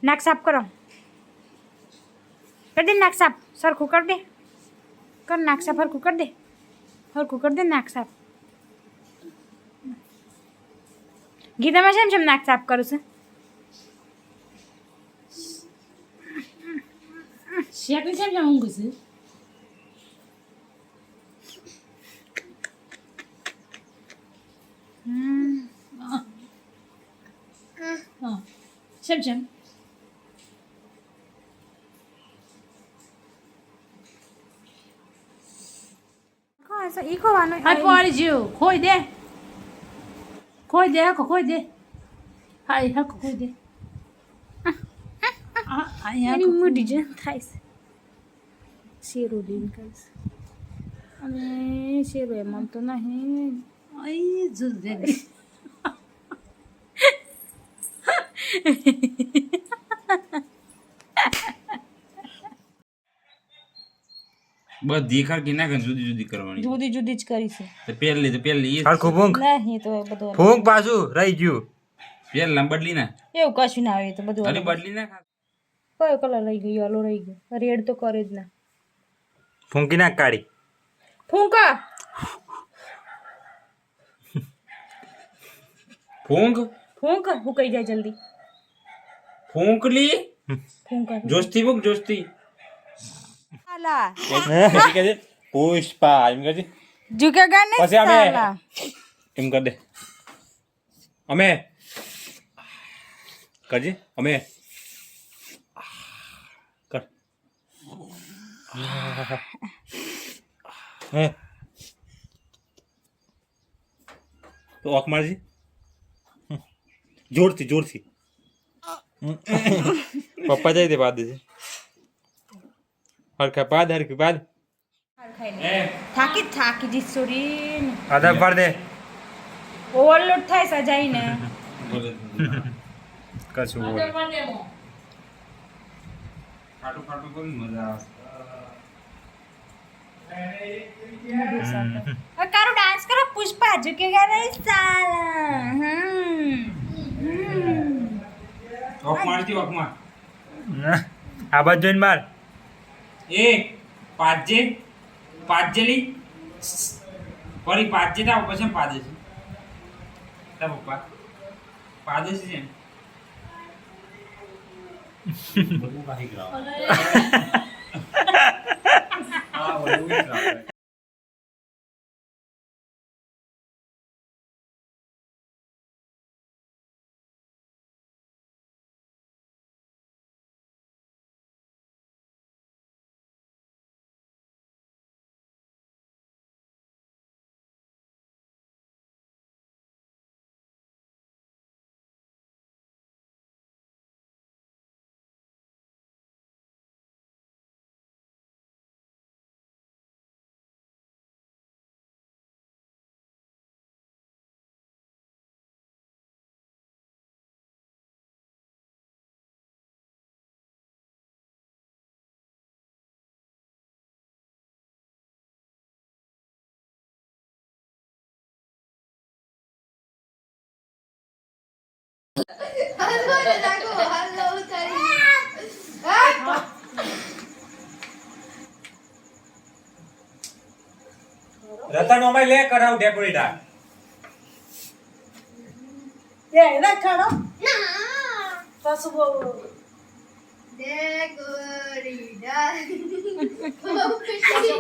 નાક સાફ કરો. कर दे नाक साफ. सरखू कर दे. कर नाक साफ. हरखू कर दे. हरखू कर दे नाक साफ. गीता में शम नाक साफ करूँ से શેકલી શેમ ઊંઘ છે. શેમ શેમ ઈકો વાનો આ પાડી જીવ ખોઈ દે ખોઈ દે હા એ હક ખોઈ દે એની મોટી જ થાય છે શેરો લઈને કહીશ અને શેરો એમાં તો નહીં આઈ જુદ દે બધી ખરકી નાખે જુદી જુદી કરવાની જુદી જુદી જ કરી છે તો પેલી સરખું ફૂંક નહીં તો બધું ફૂંક પાછું રહી ગયું પેલા બદલી ના એવું કશું ના આવે તો બધું અરે બદલી ના કયો કલર રહી ગયો યલો રહી ગયો રેડ તો કરે જ ના ફૂંકી નાખ કાઢી ફૂંકા ફૂંક ફૂંક હું કહી જાય જલ્દી ફૂંકલી ફૂંકા જોસ્તી ફૂંક જોસ્તી સાલા પુષ્પા એમ કરજે ઝુકેગા ને પછી અમે સાલા એમ કર દે અમે કરજે અમે કર હે તો ઓક મારજી જોરથી પપ્પા જાય તે બાદ છે હરખા પાદ થાકી જી સોરી આધા પાડ દે ઓવરલોડ થાય સજાઈ ને કશું બોલ ખાટું ખાટું કરી મજા આવે કારો ડાન્સ કરો પુષ્પા ઝુકેગા નહીં સાલા ઓક મારતી ઓક માર આ બાજુ જોઈને માર એ પાજેલી ફરી પાજે તા પછી પાદે છે તા પપ્પા પાદે છે બધું કાહી ગ્રાવ હા બધું ગ્રાવ રતન મોબાઈલ લે કરાવ ડેકોરેટા એ રાખડો ના પાછું બોલ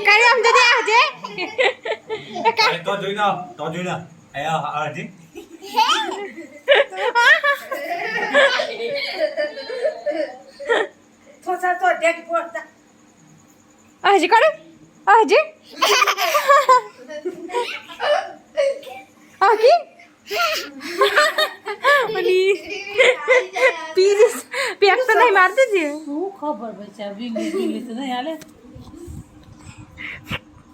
કરી આમ દે આજે તો જોઈ ના આયા આજી તો દેખ પોતા હજી કરો હજી આકી ઓલી પીરીસ પેક તો નહીં મારતી છે શું ખબર બચ્ચા ઇંગ્લિશ તો નહીં હાલે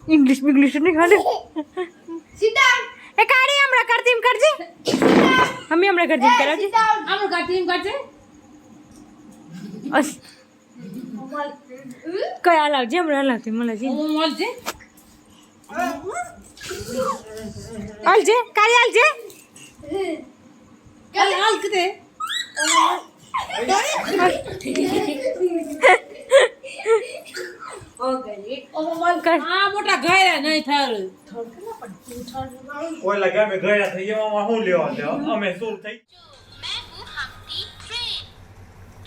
इंग्लिश नहीं खाले ए काड़ी हमरा करतीम करजे हमें हमरा करतीम कराजे આમ કાટીમ કરજે અસ કયા લાવજે हमरा લાવજે મને જી મળજે આલજે કાળી આલજે હાલ કદે આ મોટા ઘાયરા નહીં થારું કોઈ લગા મેં ગયા થઈ એમાં હું લેવા અમે શું થઈ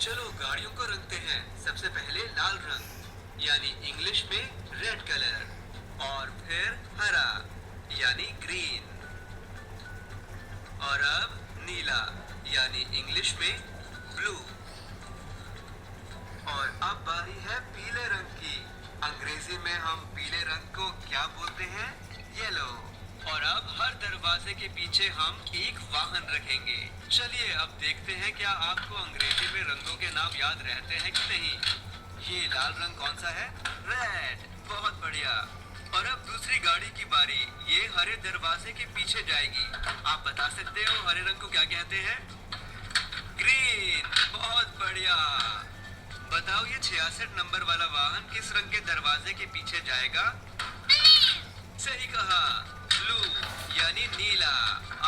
चलो गाड़ियों को रंगते हैं सबसे पहले लाल रंग यानी इंग्लिश में रेड कलर और फिर हरा यानी ग्रीन और अब नीला यानी इंग्लिश में ब्लू और अब बारी है पीले रंग की अंग्रेजी में हम पीले रंग को क्या बोलते हैं येलो और अब हर दरवाजे के पीछे हम एक वाहन रखेंगे चलिए अब देखते हैं क्या आपको अंग्रेजी में रंगों के नाम याद रहते हैं कि नहीं ये लाल रंग कौन सा है रेड बहुत बढ़िया और अब दूसरी गाड़ी की बारी ये हरे दरवाजे के पीछे जाएगी आप बता सकते हो हरे रंग को क्या कहते हैं ग्रीन बहुत बढ़िया बताओ ये 66 नंबर वाला वाहन किस रंग के दरवाजे के पीछे जाएगा सही कहा ब्लू यानी नीला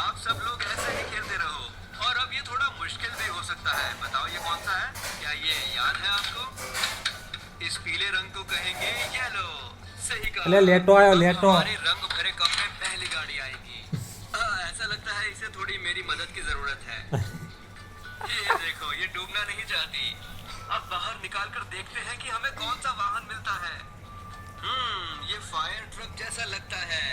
आप सब लोग ऐसे ही खेलते रहो और अब ये थोड़ा मुश्किल भी हो सकता है बताओ ये कौन सा है क्या ये याद है आपको इस पीले रंग को कहेंगे येलो सही कहा ले लेटो आयो लेटो हमारे रंग भरे कप में पहली गाड़ी आएगी ऐसा लगता है इसे थोड़ी मेरी मदद की जरूरत है ये देखो ये डूबना नहीं चाहती अब बाहर निकाल कर देखते हैं कि हमें कौन सा वाहन मिलता है ये फायर ट्रक जैसा लगता है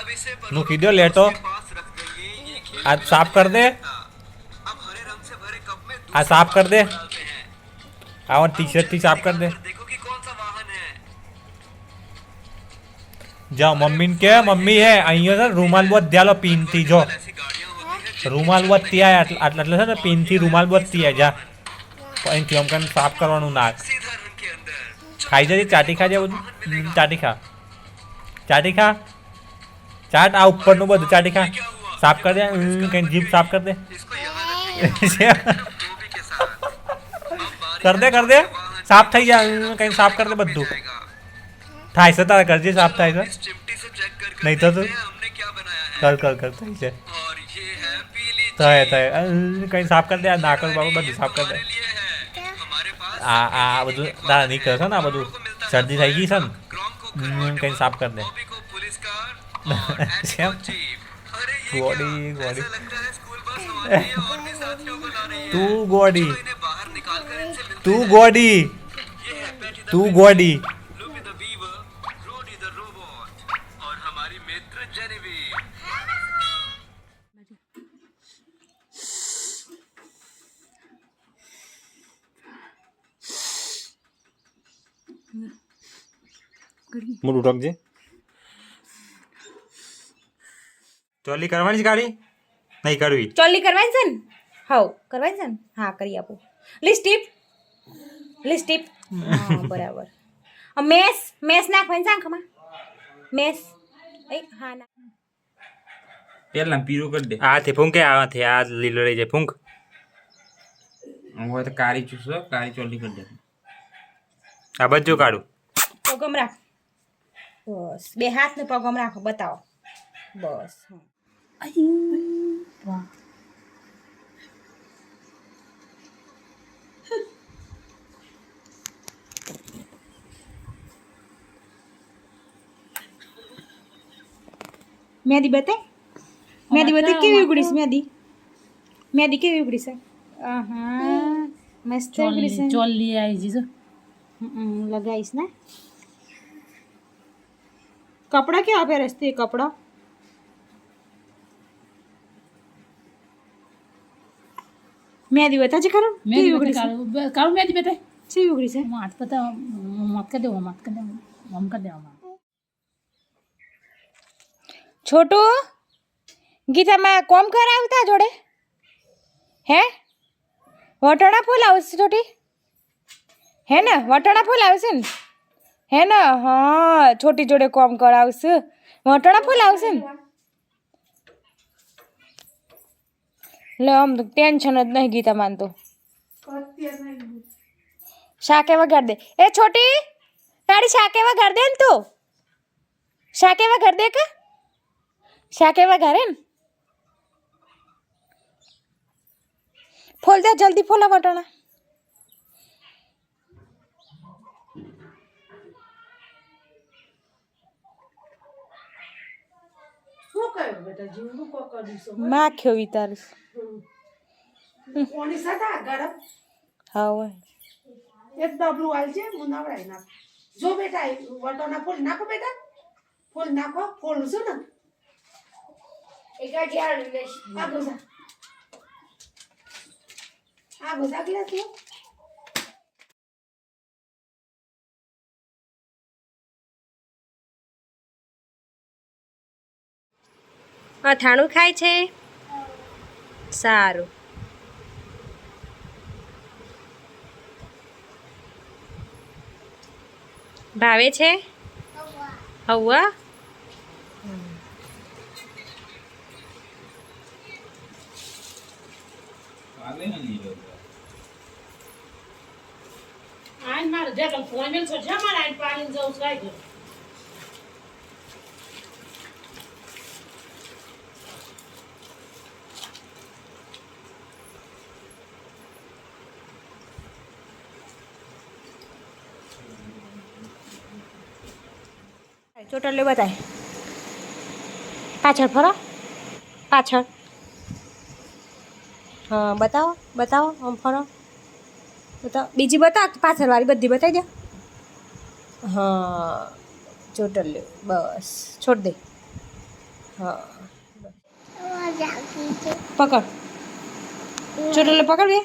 अब इसे नु कीधो लेटो पास रख देंगे ये खेल आज साफ कर दे अब हरे रंग से भरे कप में आज साफ कर दे डालते हैं और टी-शर्ट थी साफ कर दे देखो कि कौन सा वाहन है जाओ मम्मी ने क्या मम्मी है अहियो सर रूमाल बहुत दियालो पीन थी जो ऐसी गाड़ियां होती है રૂમાલ બત્તી આય એટલે છે ને પિનથી રૂમાલ બત્તી આય જા અહીંથી આમ કરીને સાફ કરવાનું નાક सीधा रंग के अंदर ખાઈ જજે ચાટી ખાજે બધું ચાટી ખા ચાટ આ ઉપરનું બધું ચાટી ખા સાફ કર દે કંઈ જીભ સાફ કર દે इसको यहाँ रखेंगे गोभी के साथ अब बारी કર દે સાફ થઈ જાય કંઈ સાફ કર દે બધું जाएगा થાય છે તારે કરજે સાફ થાય છે इस चिमटी से चेक कर नहीं तो देखते हैं हमने क्या बनाया है કર થઈ છે और ये है पीली થાય કંઈ સાફ કર દે આ નાકર બાબુ બધું સાફ કર દે हमारे लिए है हमारे पास આ બધું તારા નીકળે છે ને આ બધું શરદી થઈ ગઈ છે ને क्रोम को કંઈ સાફ કર દે गोभी को पुलिस कार और एंटी श्याम। को जीप अरे ये गोडी, क्या गोडी। ऐसा लगता है स्कूल बस हमारी है और भी साथियों को ला रही है તું ગોડી तो इन्हें बाहर निकाल कर इनसे मिलते તું हैं। ગોડી ये है Betty the તું Pig, ગોડી Loopy the Beaver, Rody the Robot और हमारी मित्र जेनेविव મોટું ટકજે ચોલી કરવાની છે ગાડી નહીં કરવી ચોલ્લી કરવાની છે ને હાઉ કરવાની છે ને હા કરી આપું લિસ્ટીપ હા બરાબર મેસ નાખવાની શાંખમાં મેસ હા ના પેલા પીરું કરી દે આથી ફૂંકે આથી આ લીલો રહી જાય ફૂંક હવે તો કાળી ચૂસો કાળી ચોલી કરી દે આ બધું કાઢું પગમ રાખ બસ બે હાથ ને પગમ રાખો બતાવો બસ હા વાહ મેદી બતાય મેદી કેવી ઉગડી છે મેદી કેવી ઉગડી છે આહા મસ્ત ઉગડી છે ચોલ્લી આવી જીજો લગાઈશ ને કપડા કેવા પહેરસ તે કપડા મેદી બતા છે ખરું કેવી ઉગડી છે કાળું મેદી બેઠે કેવી ઉગડી છે માથ પતા મત કરી દેવો મમ કરી દેવા છોટુ ગીતામાં કોમ કરાવતા જોડે હે વટાણા ફૂલ આવશે છોટી હે ને વટાણા ફૂલ આવશે ને હે ને હા છોટી જોડે કોમ કરાવશે વટાણા ફૂલ આવશે ને લે આમ તો ટેન્શન જ નહીં ગીતામાં તો શાકે વગાડ દે એ છોટી તારી શાકે વગાડ દે ને તું શાકે વગાડ દે કે શાકે વગાડે ને ફોલ દે જલ્દી ફોલા વટાણા શું કહ્યું બેટા જીવનું કોકર દીશો માખ્યો વિતારું કોની સાથે આગળ હા હોય એક ડબલું આલ છે હું નવડાઈ નાખ જો બેટા વટોના ફૂલ નાખો બેટા ફૂલ નાખો ફૂલ શું ને આગો જા ગ્લાસ લો અથાણું ખાય છે સારું ભાવે છે હવા આઈને મારે જે ફોન મેલ છો જા મારે આઈને પાણી જવું કાઈ કર ચોટલીઓ બતાય પાછળ ફરો પાછળ હા બતાવો બતાવો આમ ફરો બતાવો બીજી બતાવો પાછળવાળી બધી બતાવી દો હા ચોટલીઓ બસ છોડ દે હા પકડ ચોટલીઓ પકડ બે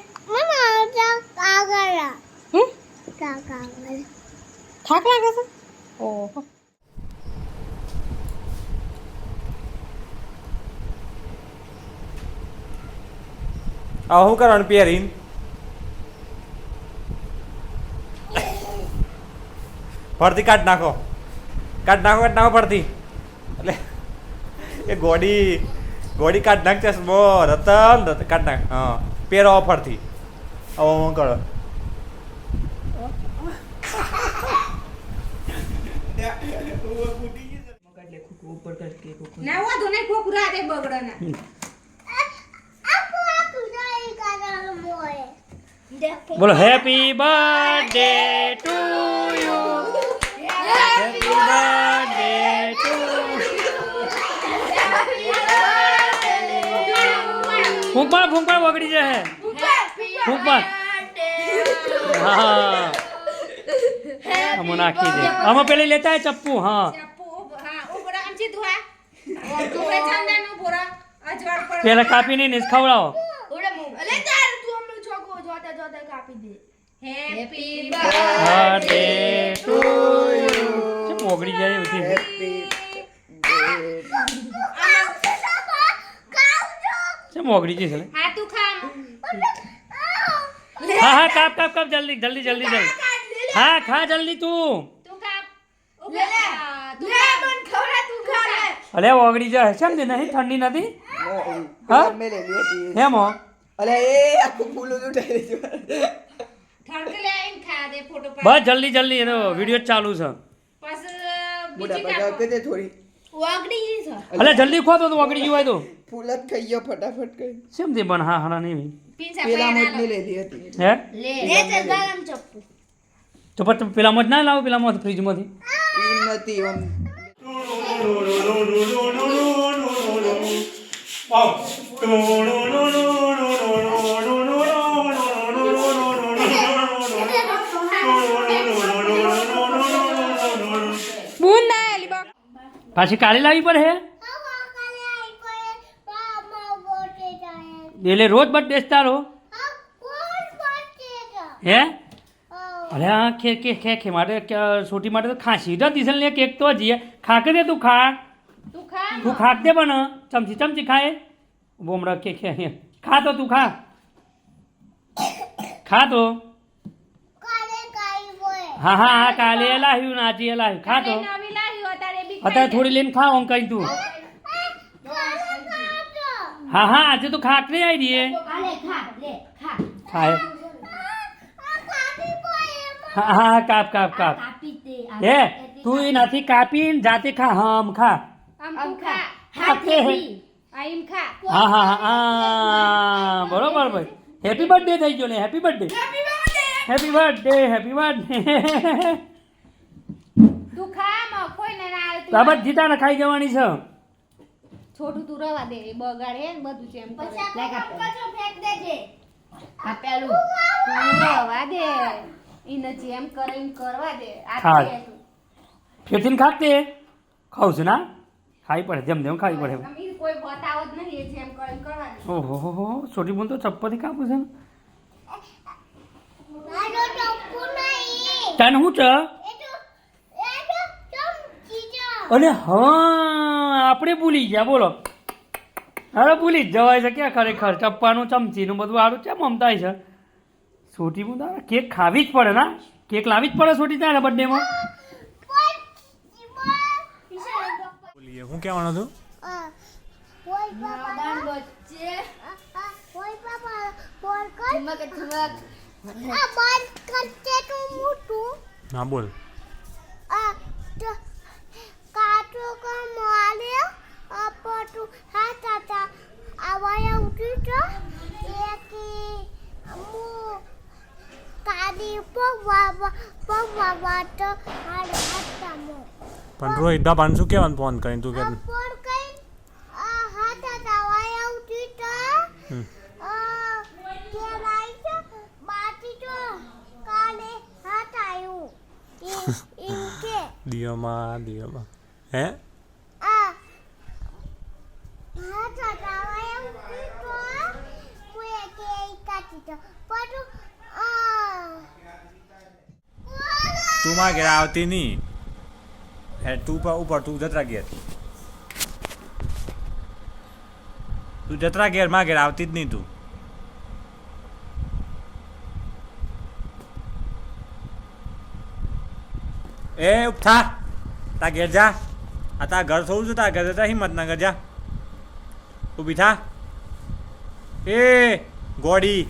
થાક લાગે છે ઓહો હવે શું કરવાનું પહેરીને ફરતી કાઢ નાખો ફરતી એટલે એ ગોડી કાઢ નાખ ચશ્મો રતન કાઢ નાખ હા પહેરો ફરતી હવે હું કરો ના વધુ નહીં ખોખરા દે બગડો ના બોલો happy birthday to you happy birthday to ફૂંકવા વગડી જાય ફૂંકવા હા આમાં નાખી દે આમાં પેલી લેતા હે ચપ્પુ હા પેલા કાપી નહીં ને ખવડાવો બર્થડે ટુ યુ ચમ ઓગળી જાય ઉઠી ચમ ઓગળી જશે હા તું ખા હા કાપ જલ્દી હા ખા જલ્દી તું અલે ઓગળી જાય કેમ દે નહીં ઠંડી નથી હા હેમ અલે એ આખું ફૂલું ઉઠાઈ દીધું ઠણકલે આઈને ખા દે ફોટો બસ જલ્દી એનો વિડિયો ચાલુ છે બસ મોટા પગા કે થોડી વાગડી છે અલે જલ્દી ખો તો ઓગળી જવાય તો ફૂલ જ ખાઈ ગયો ફટાફટ કરી કેમ દે પણ હા નહીં પિંસા પેલા મોટની લીધી હતી હે લે તે ગરમ ચપ્પુ તો પણ પેલા મત ના લાવો પેલા મત ફ્રીજ માંથી ઈ નથી આમ બૂન ના આલી બા પાછી કાળી લાવી પડે હે એટલે રોજ બર્થડે તારો હે અરે હા ખે માટે છોટી માટે તો ખાંસી તો દિશલ ને કેક તો જીએ ખાકે દે તું ખા તું ખાક દે પણ ચમચી ખાય બોમડા કે ખા તો તું ખા તો હા કાલે લાવ્યું ને આજે લાવ્યું ખા તો અત્યારે થોડી લઈને ખા ઓમ કઈ તું હા આજે તો ખાક નહીં આવી દઈએ ખાય હા કાપ હે તું એ નથી કાપીને જાતે ખા હમ ખા હા બરોબર ભાઈ હેપી બર્થડે થઈ ગયો ને હેપી બર્થડે બાબત જીતા ને ખાઈ જવાની છે છોટું તું રવા દે એ બગાડે ને બધું જેમ કરે લાગ આ પેલું તું રવા દે એને જેમ કરે એમ કરવા દે આ હા. દે તું. ફેરથી ખાતે ખાવું છું ના ખાવી પડે જેમ જેમ ખાવી પડે આમ ઈ કોઈ બતાવો જ નહીં એ જેમ કરે એમ કરવા દે ઓહો હો હો છોટી બોન તો ચપ્પલથી કાપું છે ને તને શું છે અને હા આપણે ભૂલી ગયા બોલો અરે ભૂલી જ જવાય છે ક્યાં ખરેખર ચપ્પાનું ચમચીનું બધું સારું કેમ મમતાય છે છોટી બોન તારે કેક ખાવી જ પડે ના કેક લાવી જ પડે છોટી તારે બર્થડેમાં બોલીએ હું કહેવાનો છું નાદાન બચ્ચે ઠુમક ઠુમક હા બોલ પણ રોહિત બાપાને શું કહેવાનું ફોન કરીને તું કે હમ. દિયોમાં હે તું માં ઘેર આવતી નહીં હે તું ઉપર તું જતરા ઘેર તું જતરા ઘેર માં ઘેર આવતી જ નહીં તું એ ઉઠા તા ઘેર જા આ તા ઘર થોડું છું તા ઘર જતા હિંમતનગર જા ઊભી થા એ ગોડી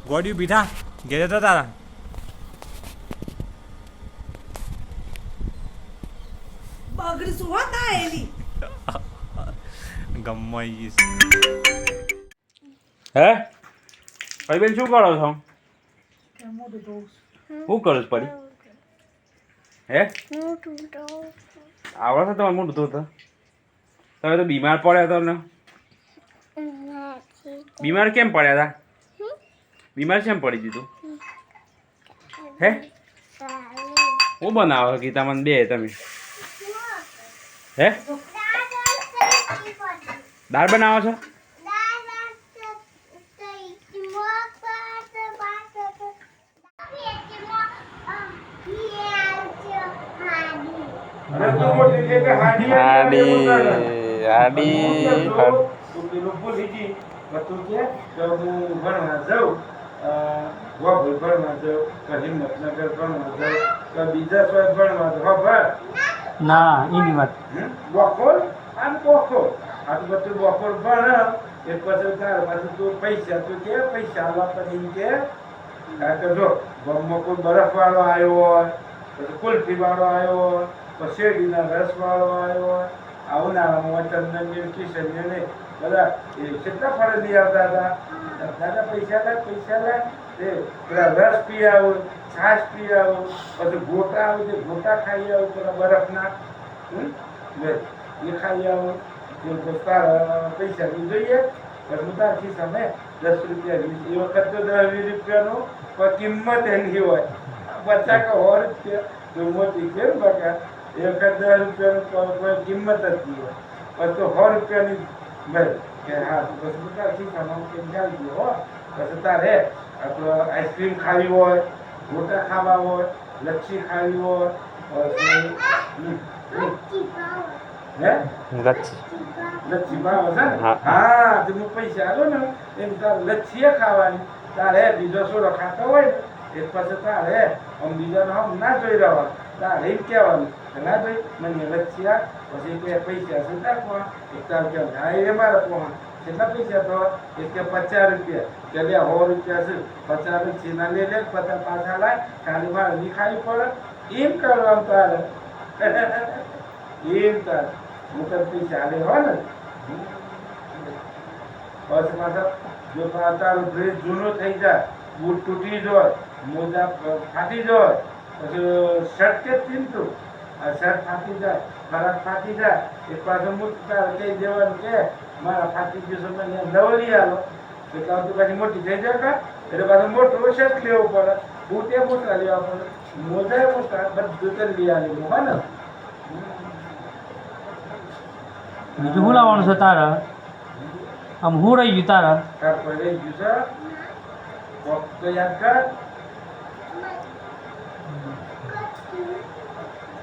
ગોડી ઊભી થા ઘેર જતા તારા બગડીશું હો ના એની ગમાઈ હે ભાઈ બેન શું કરો છો મોઢું ધોઉં શું કરો છો પડી હે આવડે છે તમારે મોટું ધોતા તમે તો બીમાર પડ્યા તમને બીમાર કેમ પડ્યા હતા બીમાર કેમ પડી દીધું હે હું બનાવો ગીતા મને બે તમે હે દાળ બનાવો છો ના એની વાત બપોર આમ કોખો આ તો બધું બપોર ભણ એ પછી તાર પછી તું પૈસા તું કે પૈસા આવવા પછી કે કારણ કે જો ગામમાં કોઈ બરફ વાળો આવ્યો હોય પછી કુલ્ફી વાળો આવ્યો હોય પછી શેરડીના રસ વાળો આવ્યો હોય આ ઉનાળામાં ચંદન કિશન ને બધા એ કેટલા ફળે લઈ આવતા હતા દાદા પૈસા લાય એ પેલા રસ પી આવું છાશ પી આવું પછી ગોટા આવું તે ગોટા ખાઈ આવું પેલા બરફના એ ખાઈ આવું પૈસા જોઈએ પછી તાર ખિસ્સામાં 10 રૂપિયા 20 એ વખત તો 10-20 રૂપિયાનું કોઈ કિંમત એની હોય બચ્ચા કે 100 રૂપિયા જો મોટી કેમ બકા એ વખત 10 રૂપિયાનું કોઈ કિંમત જ નહીં હોય પછી તો 100 રૂપિયાની ભાઈ કે હા પછી તાર ખિસ્સામાં કેમ ચાલી ગયો હો પછી તારે આઈસ્ક્રીમ ખાવી હોય ગોટા ખાવા હોય લચ્છી ખાવી હોય લચ્છી ભાવ છે ને હા તો પૈસા આલો ને એમ તારે લચ્છી ખાવાની તારે બીજો સોડો ખાતો હોય ને એ પછી તારે આમ બીજાનો આમ ના જોઈ રહેવાનું તારે એમ કહેવાનું ના જોઈ મને લચ્છી આ પછી કે પૈસા છે નાખવા એક તાર કે હા એ મારે પોહા કેટલા પૈસા થવા એક કે 50 રૂપિયા કે 100 રૂપિયા છે 50 રૂપિયા લે 50 પાછા લાય ખાલી મારે ની ખાવી પડે એમ કરવાનું તારે એમ તારે હું તને પૈસા લે હોય ને પછી પાછા જો તારો ડ્રેસ જૂનો થઈ જાય બૂટ તૂટી જાય મોજા ફાટી જાય પછી શર્ટ કે ચીમતું આ શર્ટ ફાટી જાય ખરાબ ફાટી જાય એક પાછું તારે કહી દેવાનું કે મારા ફાટી ગયું છે મને દવલી આલો એટલે તો પછી મોટી થઈ જાય કા એટલે પાછું મોટું શર્ટ લેવું પડે બૂટે મોટા લેવા પડે મોજા મોટા બધું તો લઈ આવેલું હા ને બીજું શું લાવવાનું છે તારે આમ હું રહી ગયું તારે તાર પર રહી ગયું છે કોક તો યાદ કર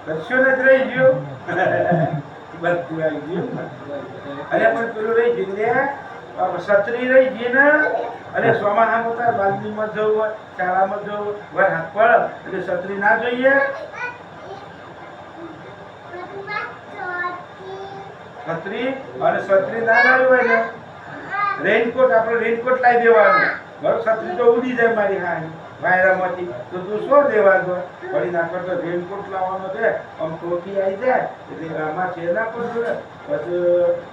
કશું નથી રહી ગયું બધું આવી ગયું અરે પણ પેલું રહી ગયું ને છત્રી રહી ગઈ ને અને ચોમાસામાં તાર બાલદીમાં જવું હોય શાળામાં જવું હોય હાથ પડે એટલે છત્રી ના જોઈએ છત્રી અને છત્રી ના લાવી હોય ને રેનકોટ આપણે રેનકોટ લાવી દેવાનું બરોબર છત્રી તો ઉડી જાય મારી હા વાયરામાંથી તો તું શું દેવા દો વળી ના કરતો રેનકોટ લાવવાનો છે આમ ટોપી આવી જાય એટલે આમાં છે ના પડે પછી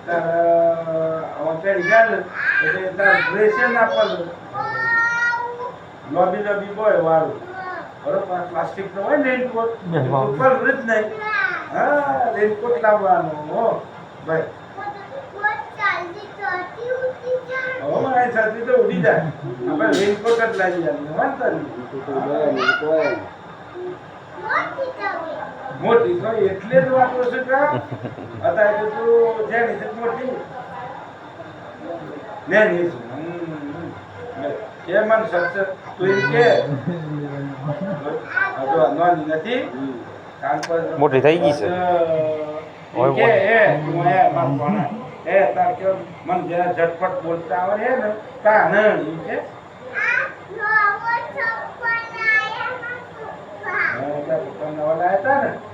તારા પેરી ગાલ એટલે તારા ડ્રેસે ના પડે લોબી બોય વાળું બરોબર પ્લાસ્ટિક નો હોય રેનકોટ ઉપર જ નહીં હા રેનકોટ લાવવાનો હો ભાઈ હવામાન છત્રી તો ઉડી જાય આપણે રેનકોટ જ લાવી જાય વાંધો નહીં મોટી તો એટલે જ વાપરો છે કે અત્યારે તો તું જેની છે મોટી નાની છે એ મન સત્ય તું એમ કે હજુ નાની નથી મોટી થઈ ગઈ છે કે એ તું એ માર કોના એ તાર કે મન જરા ઝટપટ બોલતા આવડે ને તા ન ઈ કે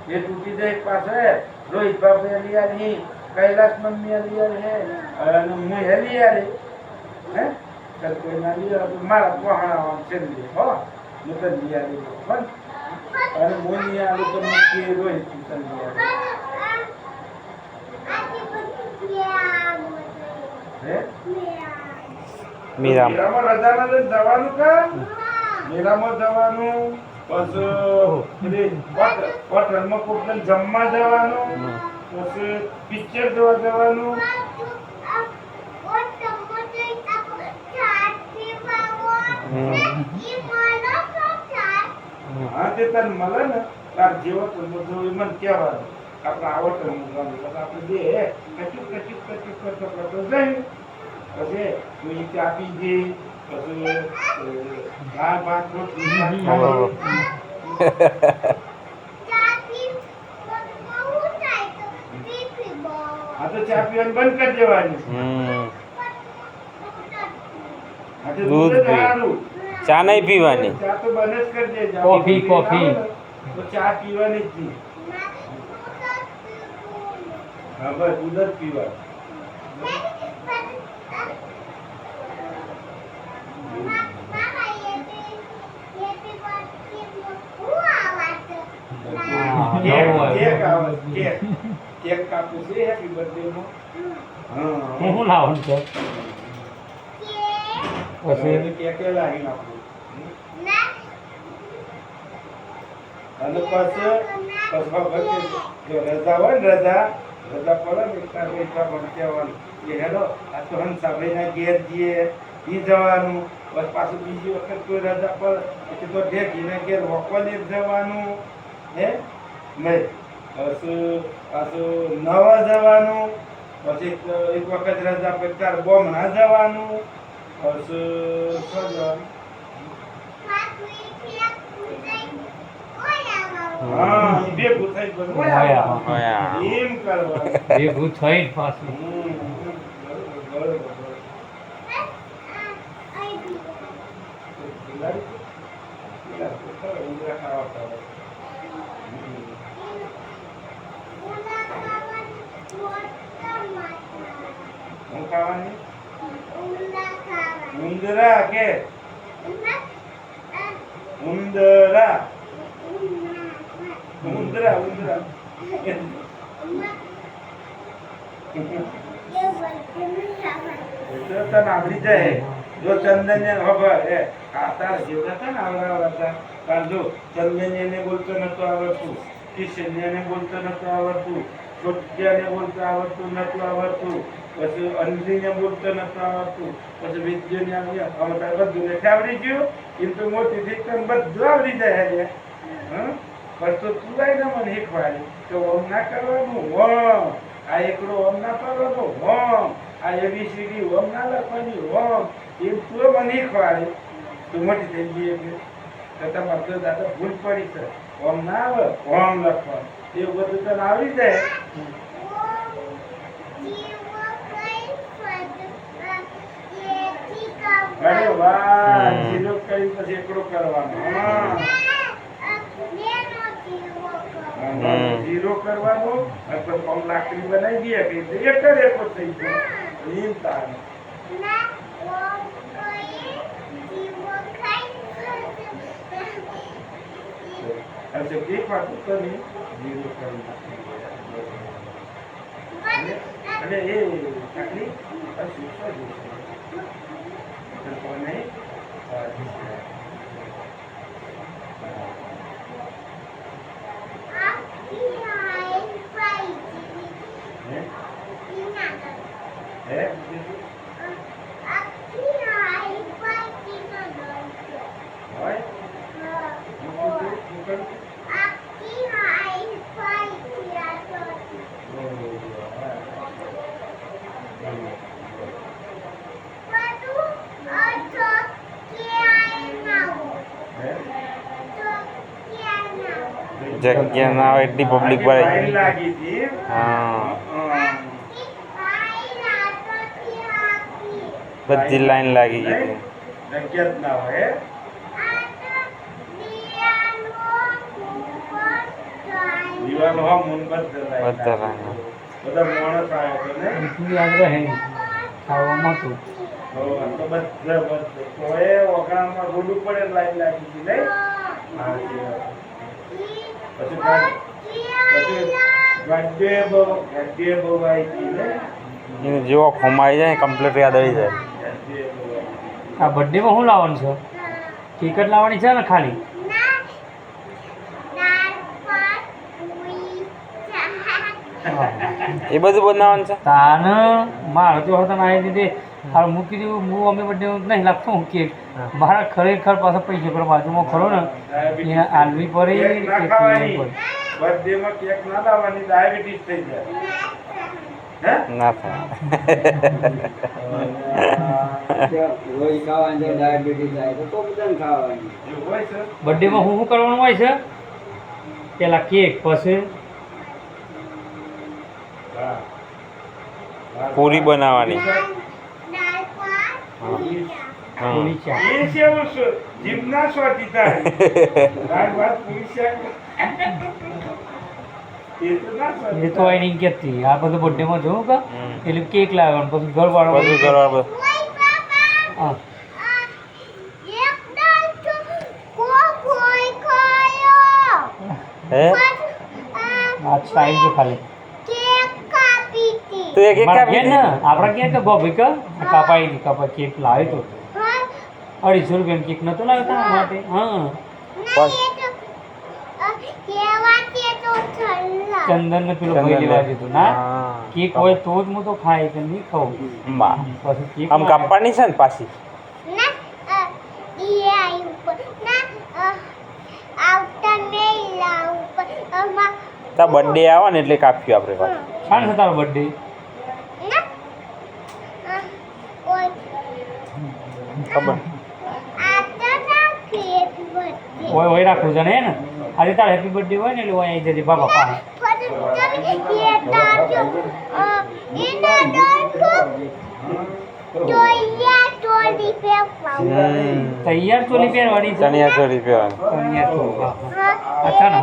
ये टूटी दे पास है रोहित बाबू ने लिया नहीं कैलाश मम्मी ने लिया है और मुझे लिया रे हैं कल कोई ना लिया तो मारा वहां से लिए हो मुझे लिया रे बन और मुझे आलू तो मुझे रोहित से लिया है मीरा રજાના લઈને જવાનું કા મેળામાં જવાનું પછી હોટલમાં કોક જમવા જવાનું પછી પિક્ચર જોવા જવાનું હા તે તને મળે ને તાર જેવો તો મને કહેવાનું આપણે આ હોટલમાં જવાનું આપણે બે કચુક કરતો જઈએ પછી તું ચા પીજે પછી દાળ ભાત રોટલી હા તો ચા પીવાનું બંધ કરી દેવાની દૂધ ચા નહીં પીવાની ચા તો બંધ જ કરી દેજો કોફી તો ચા પીવાની જ નહીં હા બસ દૂધ જ પીવાનું કેક કાપું છે હેપી બર્થડે માં હું લાવવાનું છે પછી કેક લાવી નાખું અને પછી રજા હોય ને રજા પડે ને એટલા પૈસા પણ કહેવાનું કે હેલો આ તો હંસાભાઈના ઘેર જઈએ ઈ જવાનું બસ પાછું બીજી વખત કોઈ રજા પડે એટલે તો ઢેકીને ઘેર વોકવાને જવાનું હે નહીં પછી પાછું નવા જવાનું પછી એક વખત રજા પછી તાર બોમણા જવાનું પછી શું જવાનું હા એ ભેગું થઈ ગયું એમ કરવાનું ભેગું થઈને પાછું ઉંદરા કે ઉંદરા ઉંદરા ઉંદરા તને આવડી જાય જો ચંદનને ખબર એ આ તાર જેવડા હતા ને આવડા તાર જો ચંદનને બોલતો નતો આવડતું, કિશનને બોલતો નતો આવડતું, છોટિયાને બોલતો આવડતું નતું આવડતું, પછી અંજલીને બોલતો નતો આવડતું, પછી વિદ્યુને અમે બધું આવડી ગયું. એમ તો મોટી દીકરી બધું આવડી જાય હે. પણ તો તું આવીને મને શીખવાડી કે ઓમ ના કરવાનું ઓમ, આ એકડો ઓમ ના કરવાનો ઓમ, આ એબીસીડી ઓમ ના લખવાની ઓમ, એમ તું મને શીખવાડી. તું મોટી થઈ ગઈ એટલે તમારે તો દાદા ભૂલ પડી છે. ઓમ ના આવે ઓમ લખવાનું એવું બધું તને આવડી જાય. અરે વાહ, જીરો કરી પછી એકડો કરવાનો. જીરો કરવાનો પછી લાકડી બનાવી દે કે એક જ એકડો થઈ ગયો. એમ તારે अच्छा एक बात तो नहीं जीरो करना अरे ये तकलीफ बस दूसरा तो नहीं જગ્યા ના હોય એટલી પબ્લિક ભરાઈ લાગી હતી. હા બધી લાઈન લાગી ગઈ હતી. જગ્યા જ ના હોય. દીવાનો હો મુનબત બધા લાઈન બધા માણસ આવ્યા તો ને એટલું યાદ રહે ખાવામાં તો તો બધા તોય ઓગણામાં રોડ ઉપર લાઈન લાગી હતી નહીં. પછી ગાડીએ બહુ આવી હતી ને. એને જેવો ખોમાઈ જાય કમ્પ્લીટ યાદ આવી જાય. આ બર્થડેમાં શું લાવવાનું છે? કેક જ લાવવાની છે ને ખાલી? એ બધું બનાવવાનું છે. તાને મારે તો હતા આવી દીધી હાલ મૂકી દીધું. હું અમે બર્થડે નહીં લાગતો હું કેક મારા ખરેખર પાછા પૈસા પર બાજુમાં ખરો ને એ આલવી પડે કેક બર્થડેમાં કેક ના લાવવાની, ડાયાબિટીસ થઈ જાય. ના થાય. બર્થડેમાં શું કરવાનું હોય છે? પેલા કેક, પછી પૂરી બનાવવાની. પૂરી ચા. એ સેવું જીમના સ્વાતી થાય. દાળ ભાત પૂરી શાક એ તો ના એ સ્વાતી તો એની કેતી આ બધું બર્થડેમાં જોઉં કે એટલે કેક લાવવાનું પછી ઘર વાળો બધું કરવા બધું. હા હે આ સાઈડ જો ખાલી તો એક એક મારા કાપી ઘેર ને આપણા ઘેર કે ગોભી કે કાપાઈ ની કપા કેક લાવી તો 250 રૂપિયાની કેક નતો લાવ્યો તારા માટે? હા ચંદન ને પેલો ભાઈ લેવા દીધું ના કેક હોય તો જ હું તો ખાય કે નહીં ખાઉં. બા પછી કેક આમ કાપવાની છે ને પાછી. તાર બર્થડે આવે ને એટલે કાપ્યું આપણે પાછું. શાન છે તારો બર્થડે? ખબર ઓય ઓય રાખવું છે ને આજે તાર હેપી બર્થડે હોય ને એટલે ઓય આવી જજે બાપા પાસે. તૈયાર ચોલી પહેરવાની છે? ચણિયા ચોળી પહેરવાની. ચણિયા ચોળી અચ્છા ને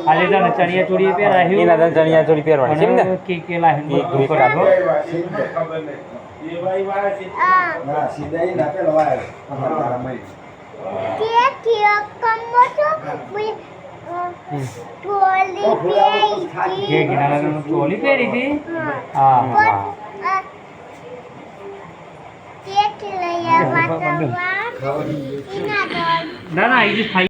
આજે તને ચણિયા ચોળી પહેરાયું એના તને ચણિયા ચોળી પહેરવાની છે ને. કેક લાવીને કેક બધું કરાવો. ખબર નહીં. એ ભાઈ વાળા છે. જે ગિનારાનું ચોલી પહેરી હતી હા ના ના એ ખાઈ